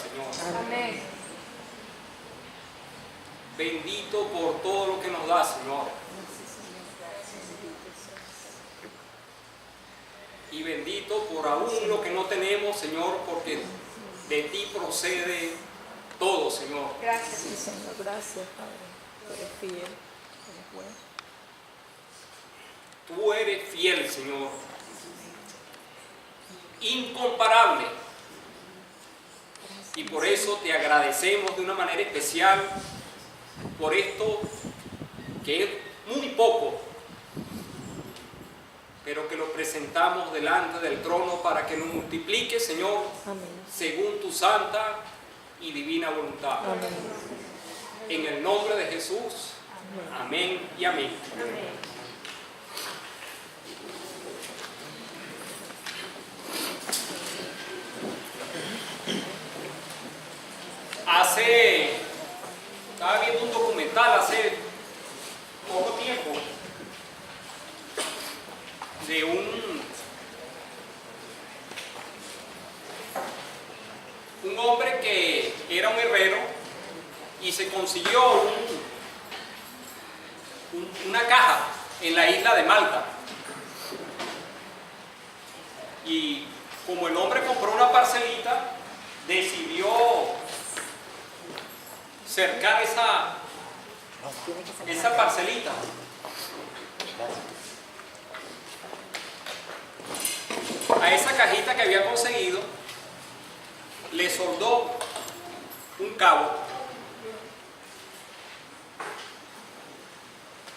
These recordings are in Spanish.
Señor. Amén. Bendito por todo lo que nos da, Señor. Y bendito por aún lo que no tenemos, Señor, porque de ti procede todo, Señor. Gracias. Sí, Señor, gracias, Padre. Tú eres fiel, eres bueno. Tú eres fiel, Señor. Incomparable. Y por eso te agradecemos de una manera especial por esto que es muy poco, pero que lo presentamos delante del trono para que nos multiplique, Señor, Amén. según tu santa y divina voluntad. Amén. En el nombre de Jesús, amén y amén. Amén. Estaba viendo un documental hace poco tiempo de un hombre que era un herrero y se consiguió una caja en la isla de Malta. Y como el hombre compró una parcelita, decidió cercar esa parcelita. A esa cajita que había conseguido le soldó un cabo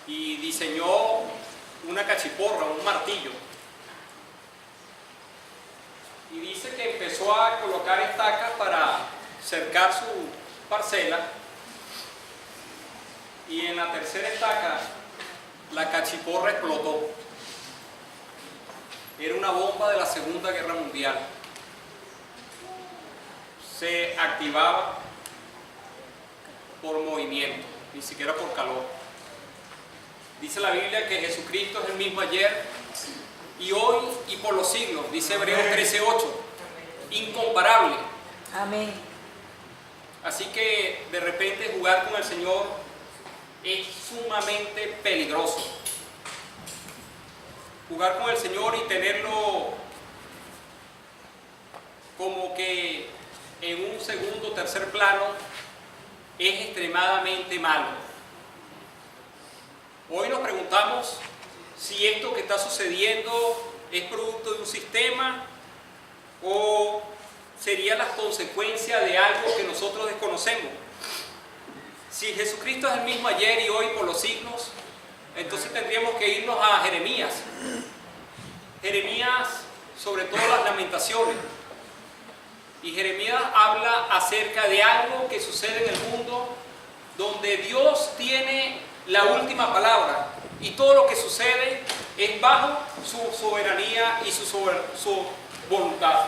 y diseñó una cachiporra, un martillo. Y dice que empezó a colocar estacas para cercar su parcela, y en la tercera estaca la cachiporra explotó. Era una bomba de la Segunda Guerra Mundial. Se activaba por movimiento, ni siquiera por calor. Dice la Biblia que Jesucristo es el mismo ayer y hoy y por los siglos, dice Hebreos 13:8, incomparable. Amén. Así que de repente jugar con el Señor es sumamente peligroso. Jugar con el Señor y tenerlo como que en un segundo o tercer plano es extremadamente malo. Hoy nos preguntamos si esto que está sucediendo es producto de un sistema o serían las consecuencias de algo que nosotros desconocemos. Si Jesucristo es el mismo ayer y hoy por los siglos, entonces tendríamos que irnos a Jeremías. Jeremías, sobre todo las lamentaciones. Y Jeremías habla acerca de algo que sucede en el mundo donde Dios tiene la última palabra y todo lo que sucede es bajo su soberanía y su voluntad.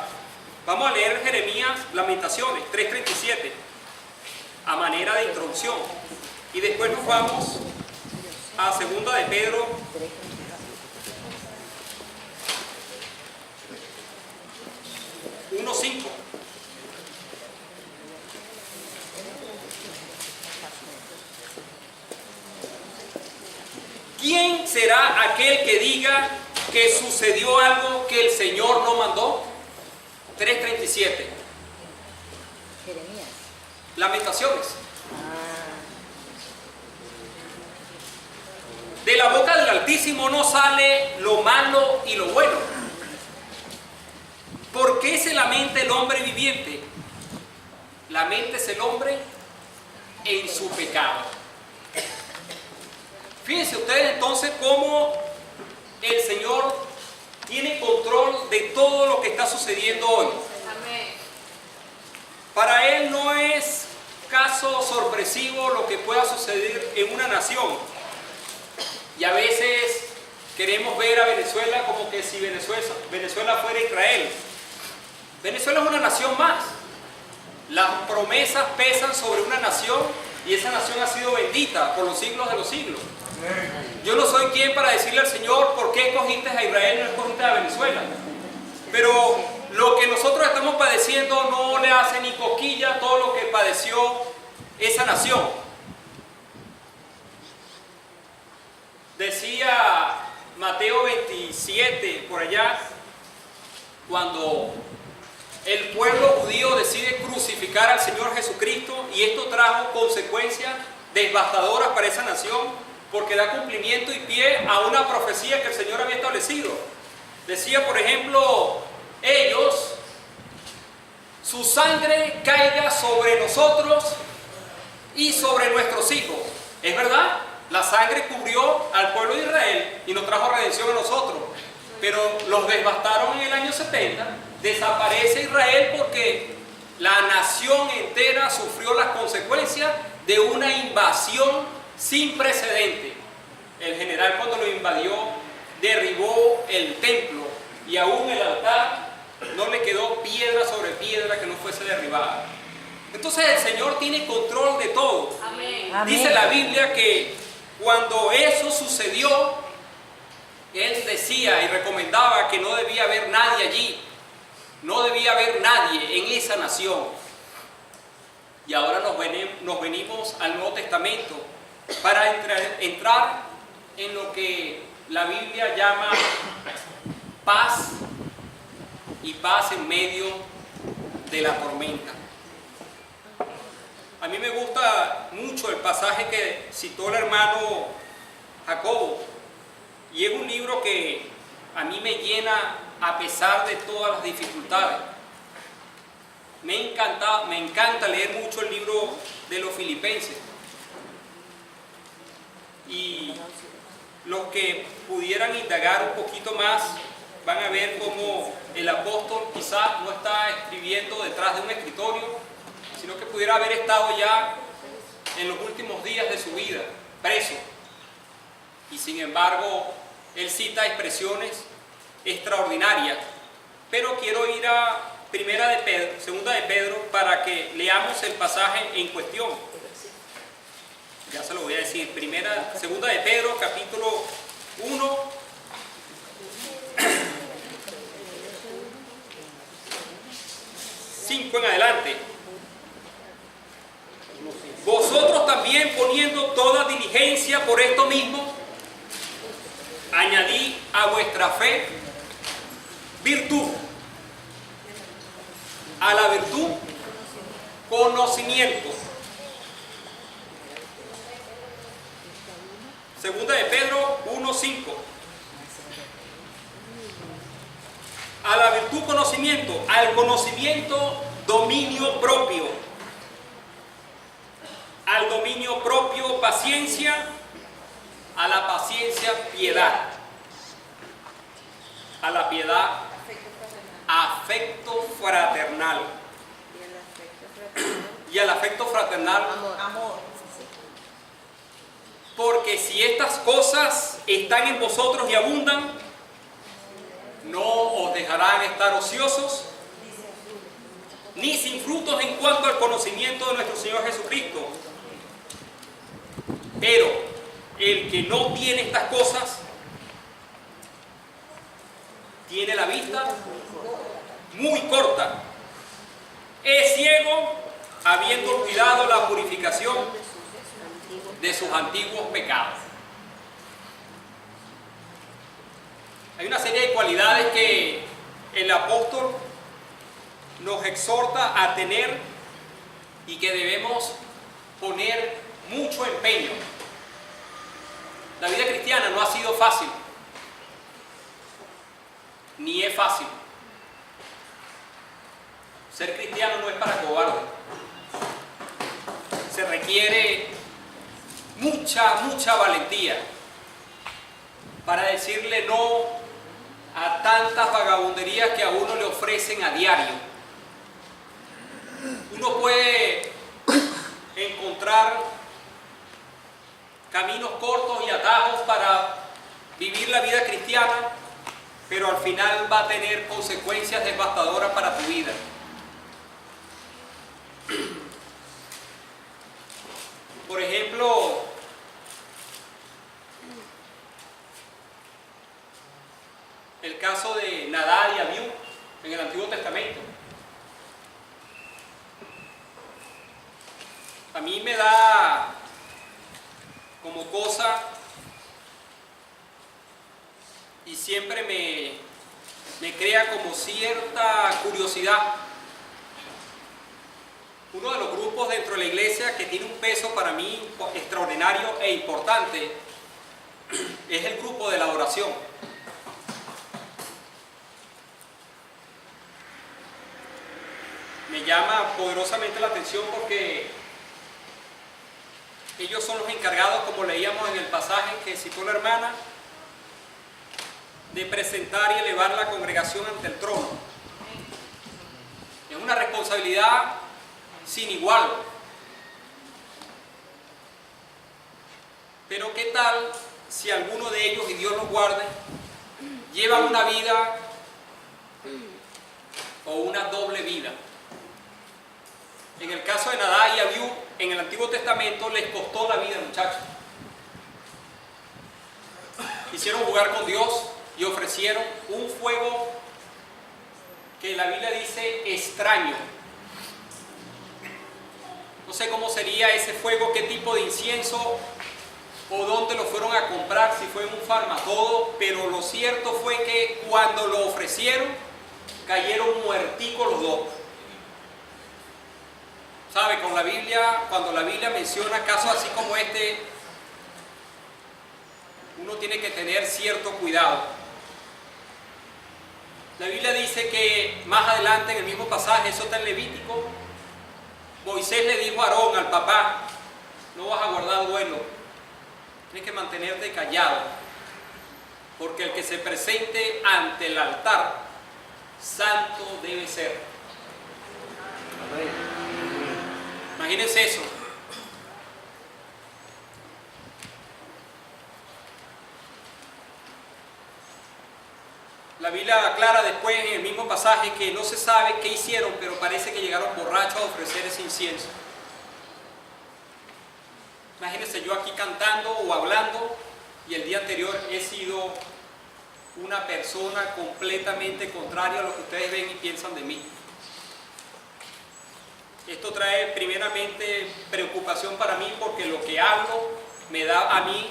Vamos a leer Jeremías, Lamentaciones 3:37, a manera de introducción. Y después nos vamos a 2 de Pedro 1:5. ¿Quién será aquel que diga que sucedió algo que el Señor no mandó? 3:37. Jeremías. Lamentaciones. De la boca del Altísimo no sale lo malo y lo bueno. ¿Por qué se lamenta el hombre viviente? Laméntese el hombre en su pecado. Fíjense ustedes entonces cómo el Señor tiene control de todo lo que está sucediendo hoy. Amén. Para Él no es caso sorpresivo lo que pueda suceder en una nación. Y a veces queremos ver a Venezuela como que si Venezuela fuera Israel. Venezuela es una nación más. Las promesas pesan sobre una nación y esa nación ha sido bendita por los siglos de los siglos. Yo no soy quien para decirle al Señor por qué escogiste a Israel y no escogiste a Venezuela. Pero lo que nosotros estamos padeciendo no le hace ni cosquilla a todo lo que padeció esa nación. Decía Mateo 27, por allá, cuando el pueblo judío decide crucificar al Señor Jesucristo, y esto trajo consecuencias devastadoras para esa nación, porque da cumplimiento y pie a una profecía que el Señor había establecido. Decía, por ejemplo, ellos, su sangre caiga sobre nosotros y sobre nuestros hijos. Es verdad, la sangre cubrió al pueblo de Israel y nos trajo redención a nosotros, pero los devastaron en el año 70, desaparece Israel porque la nación entera sufrió las consecuencias de una invasión sin precedente. El general, cuando lo invadió, derribó el templo y aún el altar no le quedó piedra sobre piedra que no fuese derribada. Entonces el Señor tiene control de todo. Amén. Dice la Biblia que cuando eso sucedió, Él decía y recomendaba que no debía haber nadie allí, no debía haber nadie en esa nación. Y ahora nos venimos al Nuevo Testamento para entrar en lo que la Biblia llama paz, y paz en medio de la tormenta. A mí me gusta mucho el pasaje que citó el hermano Jacobo, y es un libro que a mí me llena a pesar de todas las dificultades. Me encanta leer mucho el libro de los Filipenses, y los que pudieran indagar un poquito más van a ver cómo el apóstol quizás no está escribiendo detrás de un escritorio, sino que pudiera haber estado ya en los últimos días de su vida, preso. Y sin embargo, él cita expresiones extraordinarias. Pero quiero ir a segunda de Pedro, para que leamos el pasaje en cuestión. Ya se lo voy a decir. Segunda de Pedro, capítulo 1. En adelante. Vosotros también, poniendo toda diligencia por esto mismo, añadid a vuestra fe virtud, a la virtud conocimiento. Segunda de Pedro 1:5. A la virtud conocimiento, al conocimiento dominio propio, al dominio propio paciencia, a la paciencia piedad, a la piedad afecto fraternal, y al afecto fraternal Amor. porque si estas cosas están en vosotros y abundan, no os dejarán estar ociosos ni sin frutos en cuanto al conocimiento de nuestro Señor Jesucristo. Pero el que no tiene estas cosas tiene la vista muy corta, es ciego, habiendo olvidado la purificación de sus antiguos pecados. Hay una serie de cualidades que el apóstol nos exhorta a tener y que debemos poner mucho empeño. La vida cristiana no ha sido fácil, ni es fácil. Ser cristiano no es para cobardes. Se requiere mucha valentía para decirle no a tantas vagabunderías que a uno le ofrecen a diario. Uno puede encontrar caminos cortos y atajos para vivir la vida cristiana, pero al final va a tener consecuencias devastadoras para tu vida. Por ejemplo, el caso de Nadab y Abiú, en el Antiguo Testamento. A mí me da como cosa y siempre me crea como cierta curiosidad. Uno de los grupos dentro de la iglesia que tiene un peso para mí extraordinario e importante es el grupo de la adoración. Me llama poderosamente la atención porque ellos son los encargados, como leíamos en el pasaje que citó la hermana, de presentar y elevar la congregación ante el trono. Es una responsabilidad sin igual. Pero ¿qué tal si alguno de ellos, y Dios los guarde, llevan una vida o una doble vida? En el caso de Nadab y Abiú, en el Antiguo Testamento les costó la vida, muchachos. Quisieron jugar con Dios y ofrecieron un fuego que la Biblia dice extraño. No sé cómo sería ese fuego, qué tipo de incienso o dónde lo fueron a comprar, si fue en un farmatodo, pero lo cierto fue que cuando lo ofrecieron cayeron muerticos los dos. ¿Sabe? Con la Biblia, cuando la Biblia menciona casos así como este, uno tiene que tener cierto cuidado. La Biblia dice que más adelante en el mismo pasaje, eso está en Levítico, Moisés le dijo a Aarón, al papá, no vas a guardar duelo, tienes que mantenerte callado, porque el que se presente ante el altar, santo debe ser. Amén. Imagínense eso. La Biblia aclara después en el mismo pasaje que no se sabe qué hicieron, pero parece que llegaron borrachos a ofrecer ese incienso. Imagínense yo aquí cantando o hablando y el día anterior he sido una persona completamente contraria a lo que ustedes ven y piensan de mí. Esto trae primeramente preocupación para mí porque lo que hablo me da a mí,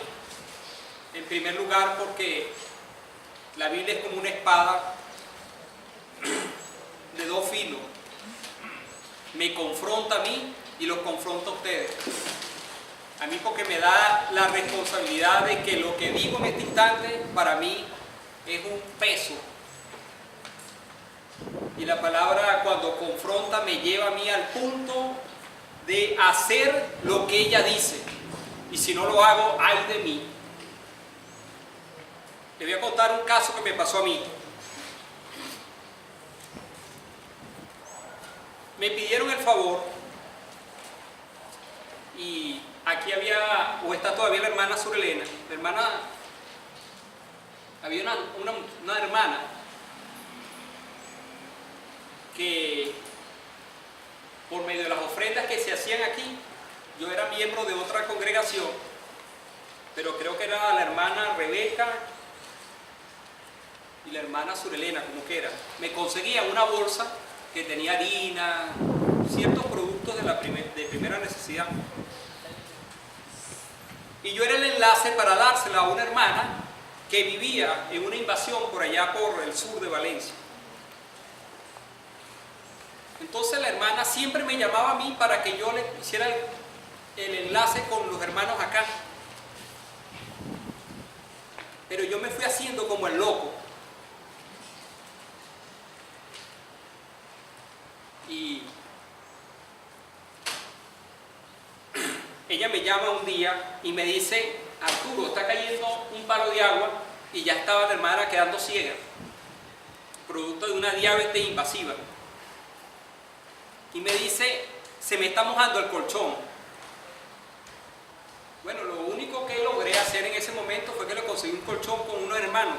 en primer lugar, porque la Biblia es como una espada de dos filos. Me confronta a mí y los confronta a ustedes. A mí porque me da la responsabilidad de que lo que digo en este instante para mí es un peso. Y la palabra cuando confronta me lleva a mí al punto de hacer lo que ella dice. Y si no lo hago, ay de mí. Le voy a contar un caso que me pasó a mí. Me pidieron el favor y aquí había, o está todavía la hermana Surelena. La hermana, había una hermana que por medio de las ofrendas que se hacían aquí, yo era miembro de otra congregación, pero creo que era la hermana Rebeca y la hermana Surelena, como que era, me conseguían una bolsa que tenía harina, ciertos productos de primera necesidad. Y yo era el enlace para dársela a una hermana que vivía en una invasión por allá por el sur de Valencia. Entonces la hermana siempre me llamaba a mí para que yo le hiciera el enlace con los hermanos acá. Pero yo me fui haciendo como el loco. Y ella me llama un día y me dice, Arturo, está cayendo un palo de agua, y ya estaba la hermana quedando ciega, producto de una diabetes invasiva. Y me dice, se me está mojando el colchón. Bueno, lo único que logré hacer en ese momento fue que le conseguí un colchón con unos hermanos.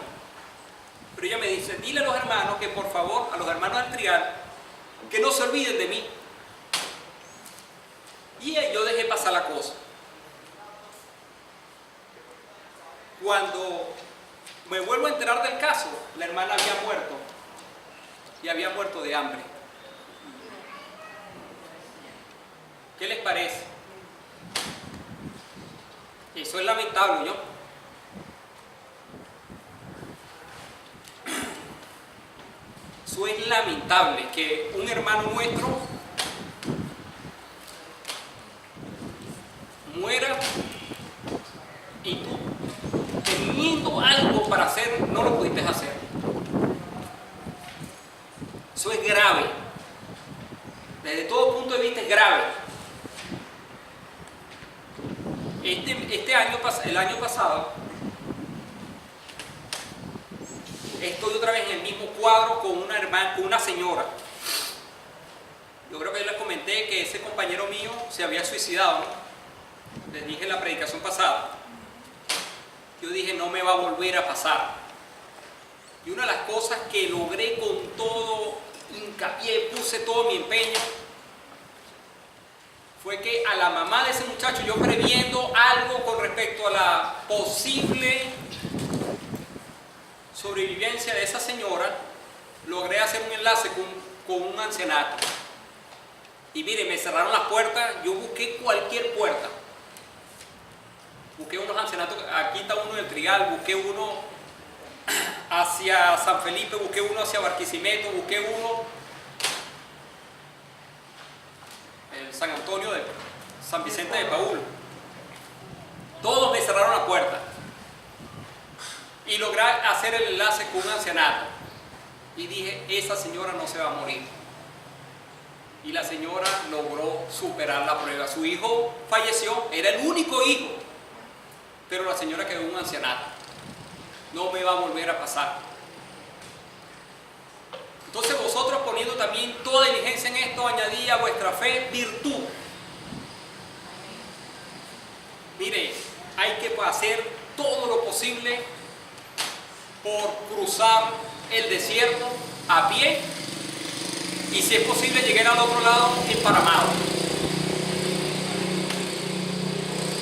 Pero ella me dice, dile a los hermanos que por favor, a los hermanos del trial, que no se olviden de mí. Y yo dejé pasar la cosa. Cuando me vuelvo a enterar del caso, la hermana había muerto. y había muerto de hambre. ¿Qué les parece? Eso es lamentable, ¿no? Eso es lamentable que un hermano nuestro muera y tú, teniendo algo para hacer, no lo pudiste hacer. Eso es grave. Desde todo punto de vista es grave. El año pasado, estoy otra vez en el mismo cuadro con una hermana, con una señora. Yo creo que yo les comenté que ese compañero mío se había suicidado, ¿no? Les dije en la predicación pasada. Yo dije, no me va a volver a pasar. Y una de las cosas que logré con todo hincapié, puse todo mi empeño, fue que a la mamá de ese muchacho, yo previendo algo con respecto a la posible sobrevivencia de esa señora, logré hacer un enlace con un ancianato. Y mire, me cerraron las puertas, yo busqué cualquier puerta. Busqué unos ancianatos, aquí está uno en el Trigal, busqué uno hacia San Felipe, busqué uno hacia Barquisimeto, busqué uno en San Antonio de San Vicente de Paúl. Todos me cerraron la puerta. Y logré hacer el enlace con un ancianato. Y dije, esa señora no se va a morir. Y la señora logró superar la prueba. Su hijo falleció, era el único hijo. Pero la señora quedó en un ancianato. No me va a volver a pasar. Entonces vosotros, poniendo también toda diligencia en esto, añadí a vuestra fe virtud. Mire, hay que hacer todo lo posible por cruzar el desierto a pie y, si es posible, llegar al otro lado emparamado.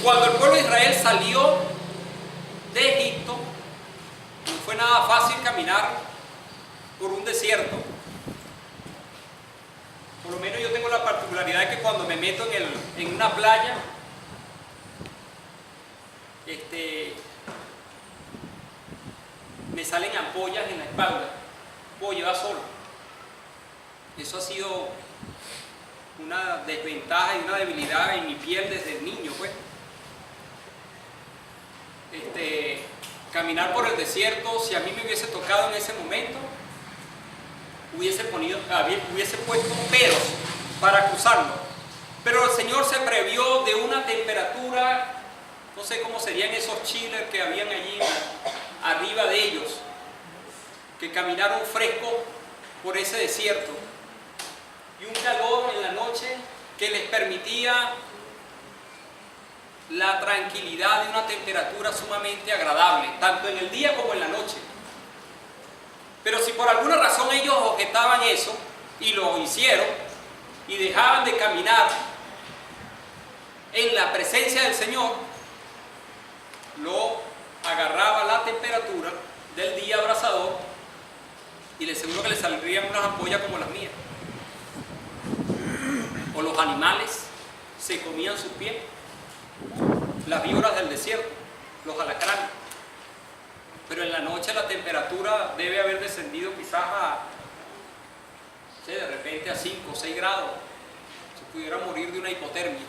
Cuando el pueblo de Israel salió de Egipto, no fue nada fácil caminar por un desierto. Por lo menos yo tengo la particularidad de que cuando me meto en una playa, me salen ampollas en la espalda. Puedo llevar solo. Eso ha sido una desventaja y una debilidad en mi piel desde el niño, pues. Caminar por el desierto, si a mí me hubiese tocado en ese momento, hubiese puesto peros para cruzarlo. Pero el Señor se previó de una temperatura, no sé cómo serían esos chillers que habían allí arriba de ellos, que caminaron fresco por ese desierto, y un calor en la noche que les permitía la tranquilidad de una temperatura sumamente agradable, tanto en el día como en la noche. Pero si por alguna razón ellos objetaban eso, y lo hicieron, y dejaban de caminar en la presencia del Señor, lo agarraba la temperatura del día abrasador, y les aseguro que les saldrían unas ampollas como las mías. O los animales se comían sus pies, las víboras del desierto, los alacranes. Pero en la noche la temperatura debe haber descendido quizás de repente a 5 o 6 grados. Se pudiera morir de una hipotermia.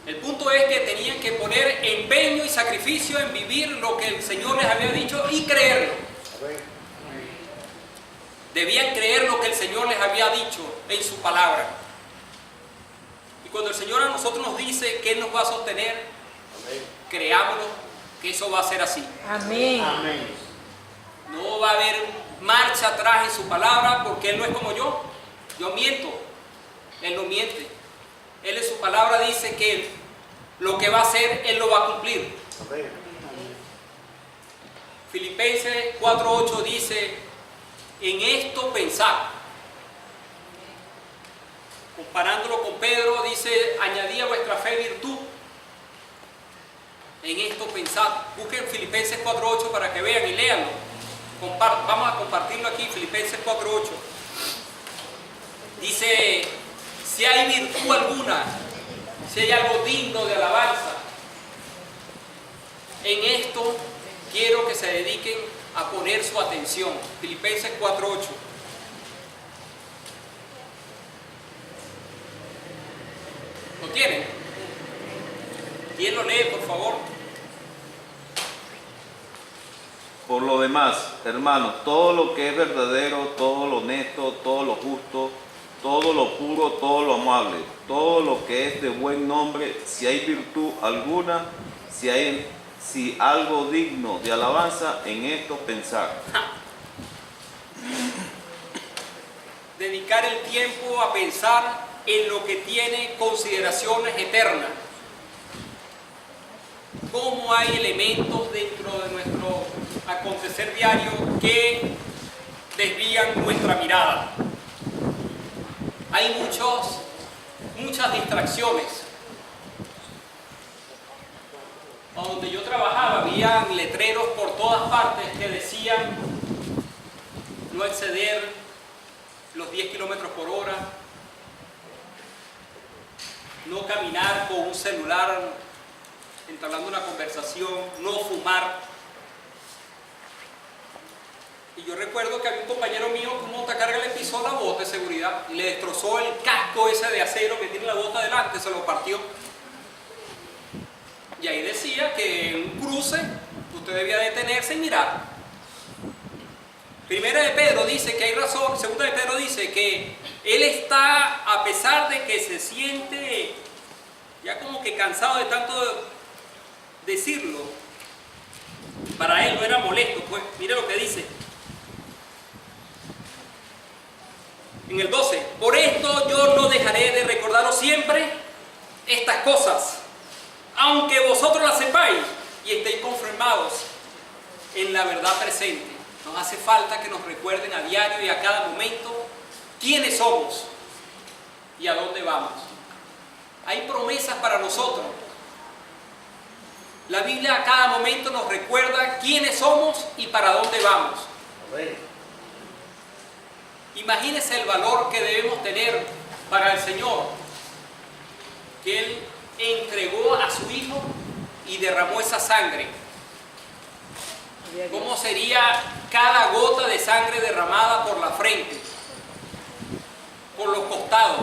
El punto es que tenían que poner empeño y sacrificio en vivir lo que el Señor les había dicho y creerlo. Debían creer lo que el Señor les había dicho en su palabra. Y cuando el Señor a nosotros nos dice que Él nos va a sostener, creámoslo, que eso va a ser así. Amén. No va a haber marcha atrás en su palabra, porque Él no es como yo. Yo miento, Él no miente. Él en su palabra dice que lo que va a hacer, Él lo va a cumplir. Amén. Filipenses 4:8 dice, en esto pensad. Comparándolo con Pedro, dice, añadí a vuestra fe virtud. En esto pensad. Busquen Filipenses 4:8 para que vean y léanlo. Vamos a compartirlo aquí, Filipenses 4:8. Dice, si hay virtud alguna, si hay algo digno de alabanza, en esto quiero que se dediquen a poner su atención. Filipenses 4:8. ¿Lo tienen? ¿Quién lo lee, por favor? Por lo demás, hermanos, todo lo que es verdadero, todo lo honesto, todo lo justo, todo lo puro, todo lo amable, todo lo que es de buen nombre, si hay virtud alguna, si algo digno de alabanza, en esto pensar. Dedicar el tiempo a pensar en lo que tiene consideraciones eternas. Cómo hay elementos dentro de nuestro acontecer diario que desvían nuestra mirada. Hay muchas distracciones. Donde yo trabajaba había letreros por todas partes que decían no exceder los 10 kilómetros por hora, no caminar con un celular entablando una conversación, no fumar. Y yo recuerdo que había un compañero mío que una montacarga le pisó la bota de seguridad y le destrozó el casco ese de acero que tiene la bota delante, se lo partió. Y ahí decía que en un cruce usted debía detenerse y mirar. Primera de Pedro dice que hay razón, segunda de Pedro dice que él está, a pesar de que se siente ya como que cansado de tanto decirlo, para él no era molesto, pues mire lo que dice. En el 12, por esto yo no dejaré de recordaros siempre estas cosas, aunque vosotros las sepáis y estéis confirmados en la verdad presente. Nos hace falta que nos recuerden a diario y a cada momento quiénes somos y a dónde vamos. Hay promesas para nosotros. La Biblia a cada momento nos recuerda quiénes somos y para dónde vamos. Imagínese el valor que debemos tener para el Señor, que Él entregó a su Hijo y derramó esa sangre. ¿Cómo sería cada gota de sangre derramada por la frente, por los costados?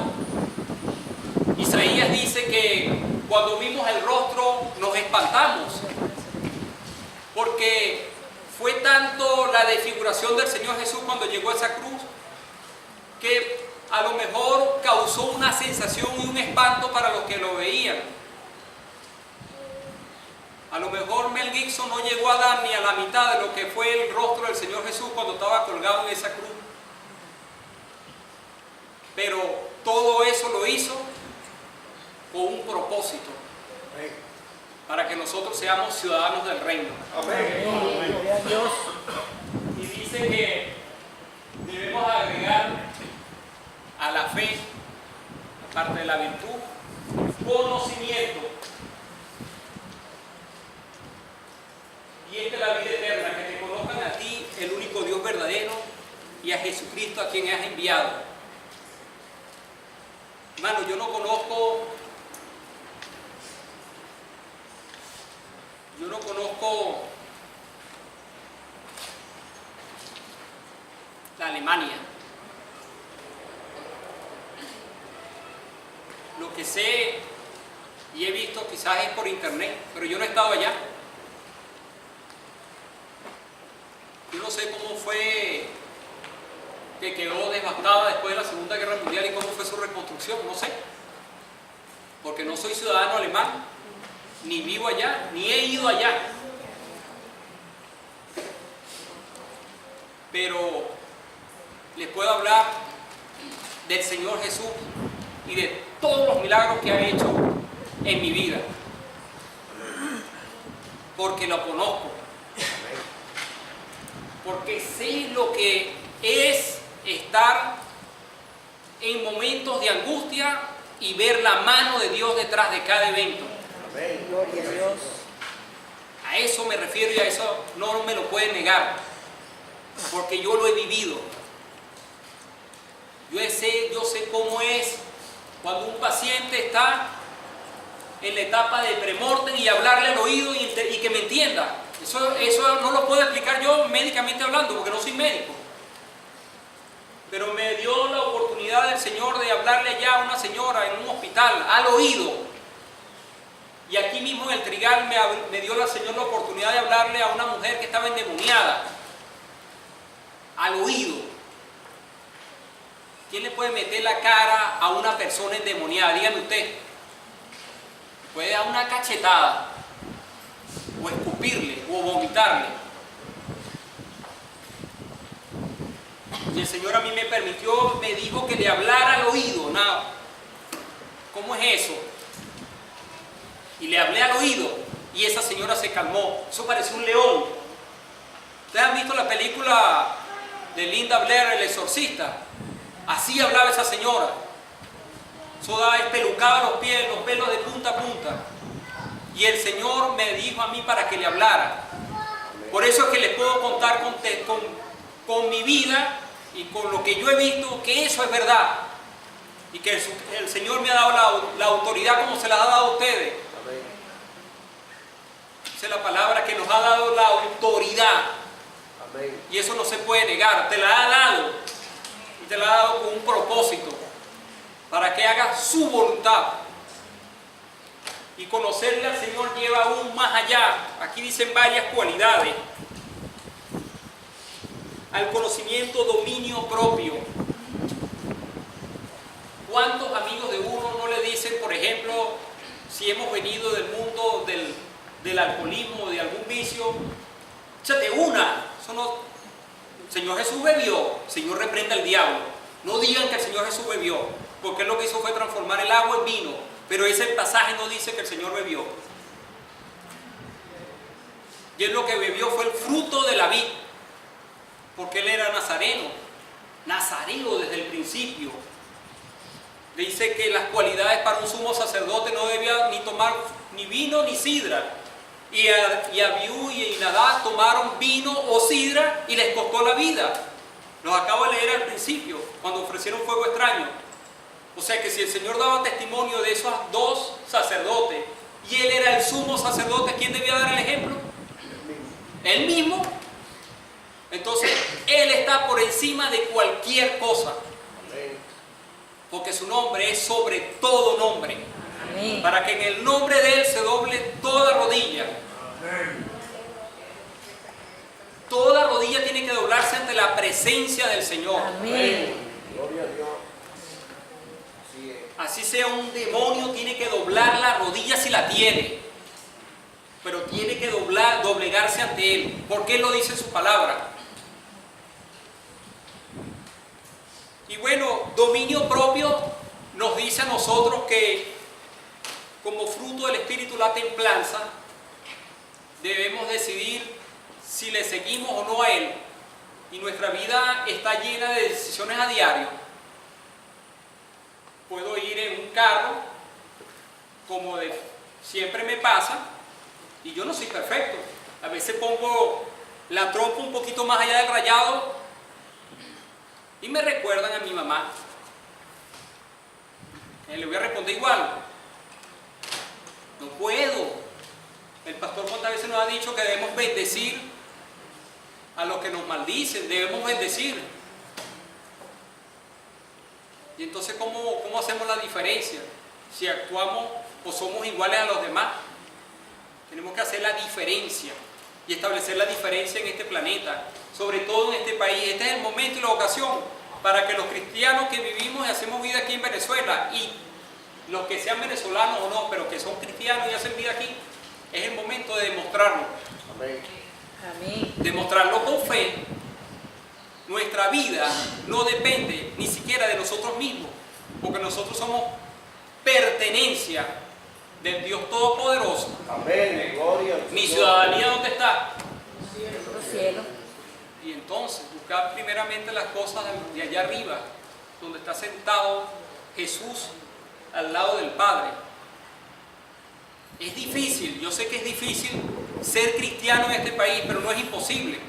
Isaías dice que cuando vimos el rostro nos espantamos, porque fue tanto la desfiguración del Señor Jesús cuando llegó a esa cruz, que a lo mejor causó una sensación y un espanto para los que lo veían. A lo mejor Mel Gibson no llegó a dar ni a la mitad de lo que fue el rostro del Señor Jesús cuando estaba colgado en esa cruz. Pero todo eso lo hizo con un propósito, para que nosotros seamos ciudadanos del reino. Amén. Gloria a Dios. Y dice que debemos agregar a la fe, aparte de la virtud, conocimiento. Y esta es la vida eterna, que te conozcan a ti, el único Dios verdadero, y a Jesucristo a quien has enviado. Hermano, yo no conozco la Alemania. Lo que sé y he visto quizás es por internet, pero yo no he estado allá. Yo no sé cómo fue que quedó devastada después de la Segunda Guerra Mundial y cómo fue su reconstrucción, no sé. Porque no soy ciudadano alemán, ni vivo allá, ni he ido allá. Pero les puedo hablar del Señor Jesús y de todos los milagros que ha hecho en mi vida. Porque lo conozco. Porque sé lo que es estar en momentos de angustia y ver la mano de Dios detrás de cada evento. Amén. Gloria a Dios. A eso me refiero y a eso no me lo pueden negar. porque yo lo he vivido. Yo sé cómo es cuando un paciente está en la etapa de premortem y hablarle al oído y que me entienda. Eso no lo puedo explicar yo médicamente hablando, porque no soy médico. Pero me dio la oportunidad del Señor de hablarle ya a una señora en un hospital, al oído. Y aquí mismo en el Trigal me dio el Señor la oportunidad de hablarle a una mujer que estaba endemoniada, al oído. ¿Quién le puede meter la cara a una persona endemoniada? Dígame usted. Puede dar una cachetada, o escupirle, o vomitarle. Y el Señor a mí me permitió, me dijo que le hablara al oído. Nada. ¿Cómo es eso? Y le hablé al oído y esa señora se calmó. Eso parecía un león. ¿Ustedes han visto la película de Linda Blair, El Exorcista? Así hablaba esa señora. Eso daba espelucaba los pies, los pelos de punta a punta. Y el Señor me dijo a mí para que le hablara. Por eso es que les puedo contar con mi vida y con lo que yo he visto, que eso es verdad. Y que el Señor me ha dado la autoridad como se la ha dado a ustedes. Esa es la palabra que nos ha dado la autoridad. Amén. Y eso no se puede negar. Te la ha dado. Y te la ha dado con un propósito. Para que hagas su voluntad. Y conocerle al Señor lleva aún más allá. Aquí dicen varias cualidades. Al conocimiento, dominio propio. ¿Cuántos amigos de uno no le dicen, por ejemplo, si hemos venido del mundo del alcoholismo, de algún vicio, échate una? Eso no, el Señor Jesús bebió, el Señor reprenda al diablo. No digan que el Señor Jesús bebió, porque Él lo que hizo fue transformar el agua en vino, pero ese pasaje no dice que el Señor bebió. Y Él lo que bebió fue el fruto de la vid, porque Él era nazareno desde el principio. Dice que las cualidades para un sumo sacerdote no debía ni tomar ni vino ni sidra. Y Abiú y Nadab tomaron vino o sidra y les costó la vida. Los acabo de leer al principio, cuando ofrecieron fuego extraño. O sea que si el Señor daba testimonio de esos dos sacerdotes y Él era el sumo sacerdote, ¿quién debía dar el ejemplo? Él mismo. Entonces, Él está por encima de cualquier cosa. Porque su nombre es sobre todo nombre. Amén. Para que en el nombre de Él se doble toda rodilla. Amén. Toda rodilla tiene que doblarse ante la presencia del Señor. Amén. Gloria a Dios. Así sea un demonio, tiene que doblar la rodilla si la tiene. Pero tiene que doblegarse ante Él. Porque Él lo dice en su palabra. Y bueno, dominio propio nos dice a nosotros que como fruto del Espíritu la templanza, debemos decidir si le seguimos o no a Él. Y nuestra vida está llena de decisiones a diario. Puedo ir en un carro, como siempre me pasa, y yo no soy perfecto. A veces pongo la trompa un poquito más allá del rayado y me recuerdan a mi mamá. Le voy a responder igual. No puedo. El pastor cuántas veces nos ha dicho que debemos bendecir a los que nos maldicen. Debemos bendecir. Y entonces, ¿cómo hacemos la diferencia? Si actuamos o somos iguales a los demás. Tenemos que hacer la diferencia y establecer la diferencia en este planeta, sobre todo en este país. Este es el momento y la ocasión para que los cristianos que vivimos y hacemos vida aquí en Venezuela, y los que sean venezolanos o no, pero que son cristianos y hacen vida aquí, es el momento de demostrarlo. Amén. Amén. Demostrarlo con fe. Nuestra vida no depende ni siquiera de nosotros mismos, porque nosotros somos pertenencia del Dios Todopoderoso. Amén. Gloria. Mi ciudadanía, ¿dónde está? En los cielos. Y entonces, buscar primeramente las cosas de allá arriba, donde está sentado Jesús al lado del Padre. Es difícil, yo sé que es difícil ser cristiano en este país, pero no es imposible.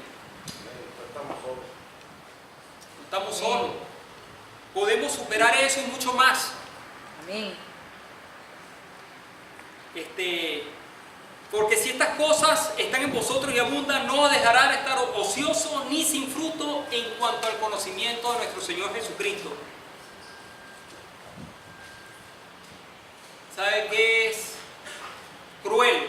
estamos Amén. solos. Podemos superar eso y mucho más. Amén. Porque si estas cosas están en vosotros y abundan, no os dejará de estar ocioso ni sin fruto en cuanto al conocimiento de nuestro Señor Jesucristo. ¿Sabe qué es cruel?